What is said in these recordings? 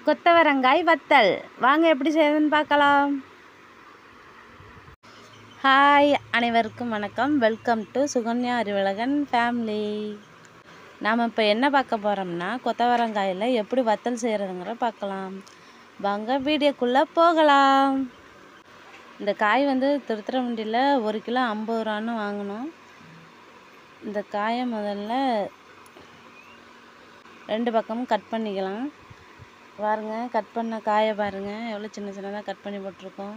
கொத்தவரங்காய் வத்தல் வாங்க எப்படி செய்யுதுன்னு பார்க்கலாம். ஹாய், அனைவருக்கும் வணக்கம். Welcome to Sukanya Arivazhagan family. நாம் இப்போ என்ன பார்க்க போகிறோம்னா கொத்தவரங்காயில் எப்படி வத்தல் செய்கிறதுங்கிற பார்க்கலாம். வாங்க வீடியோக்குள்ளே போகலாம். இந்த காய் திருத்துறைப்பூண்டியில் 1 கிலோ 50 ரூபான்னு வாங்கினோம். இந்த காயை முதல்ல 2 பக்கமும் கட் பண்ணிக்கலாம். பாருங்க, கட் பண்ண காயை பாருங்கள் எவ்வளோ சின்ன சின்னதாக கட் பண்ணி போட்டிருக்கோம்.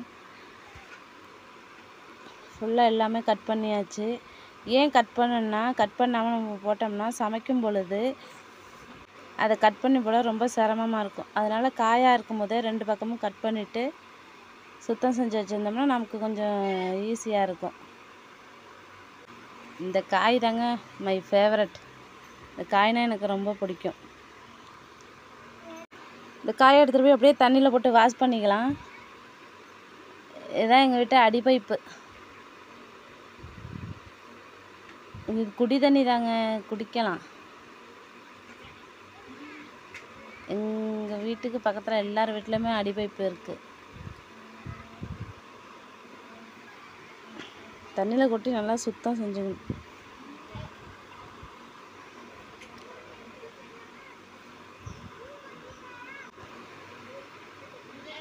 ஃபுல்லாக எல்லாமே கட் பண்ணியாச்சு. ஏன் கட் பண்ணணுன்னா, கட் பண்ணாமல் நம்ம போட்டோம்னா சமைக்கும் பொழுது அதை கட் பண்ணி போட ரொம்ப சிரமமாக இருக்கும். அதனால் காயாக இருக்கும் போதே 2 பக்கமும் கட் பண்ணிவிட்டு சுத்தம் செஞ்சு வச்சுருந்தோம்னா நமக்கு கொஞ்சம் ஈஸியாக இருக்கும். இந்த காய் தாங்க மை ஃபேவரட். இந்த காய்னால் எனக்கு ரொம்ப பிடிக்கும். இந்த காயை எடுத்துகிட்டு போய் அப்படியே தண்ணியில் போட்டு வாஷ் பண்ணிக்கலாம். இதுதான் எங்கள் வீட்டு அடிப்பைப்பு. இது குடி தண்ணி தாங்க, குடிக்கலாம். எங்கள் வீட்டுக்கு பக்கத்தில் எல்லார் வீட்லேயுமே அடிப்பைப்பு இருக்குது. தண்ணியில் கொட்டி நல்லா சுத்தம் செஞ்சுக்கணும்.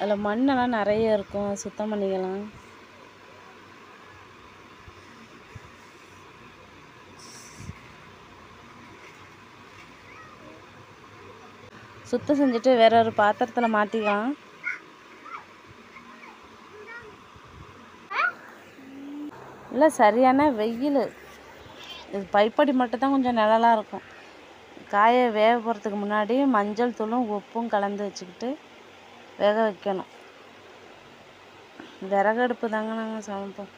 அதில் மண்ணெல்லாம் நிறைய இருக்கும், சுத்தம் பண்ணிக்கலாம். சுத்தம் செஞ்சுட்டு வேற ஒரு பாத்திரத்தில் மாற்றிக்கலாம். இல்லை, சரியான வெயில். இது பைப்படி மட்டும்தான் கொஞ்சம் நிழலாக இருக்கும். காயை வேக போகிறதுக்கு முன்னாடி மஞ்சள் தூளும் உப்பும் கலந்து வச்சுக்கிட்டு வேக வைக்கணும். விறகடுப்பு தாங்க நாங்கள் சமைப்போம்.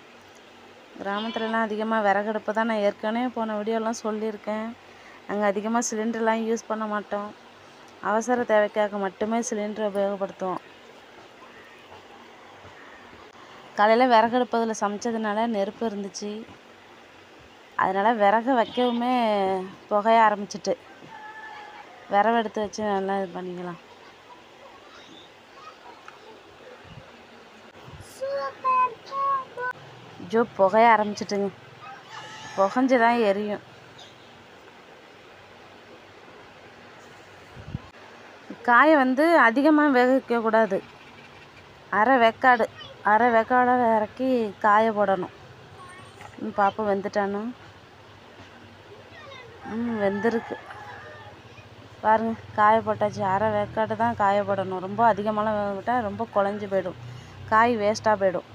கிராமத்துலலாம் அதிகமாக விறகடுப்பு தான். நான் ஏற்கனவே போன வீடியோலாம் சொல்லியிருக்கேன். நாங்கள் அதிகமாக சிலிண்டர்லாம் யூஸ் பண்ண மாட்டோம். அவசர தேவைக்காக மட்டுமே சிலிண்டரை உபயோகப்படுத்துவோம். காலையில் விறகடுப்பதில் சமைச்சதுனால நெருப்பு இருந்துச்சு. அதனால் விறகு வைக்கவுமே புகைய ஆரம்பிச்சிட்டு விறகு எடுத்து வச்சு நல்லா இது பண்ணிக்கலாம். ஜோ புகைய ஆரம்பிச்சிட்டுங்க. புகஞ்சு தான் எரியும். காயை அதிகமாக வேக வைக்கக்கூடாது. அரை வேக்காட இறக்கி காய போடணும். பாப்பா வெந்துட்டானு வெந்திருக்கு பாருங்கள். காய போட்டாச்சு. அரை வேக்காடு தான் காய போடணும். ரொம்ப அதிகமாகலாம் வேக விட்டால் ரொம்ப குழஞ்சி போயிடும், காய் வேஸ்ட்டாக போயிடும்.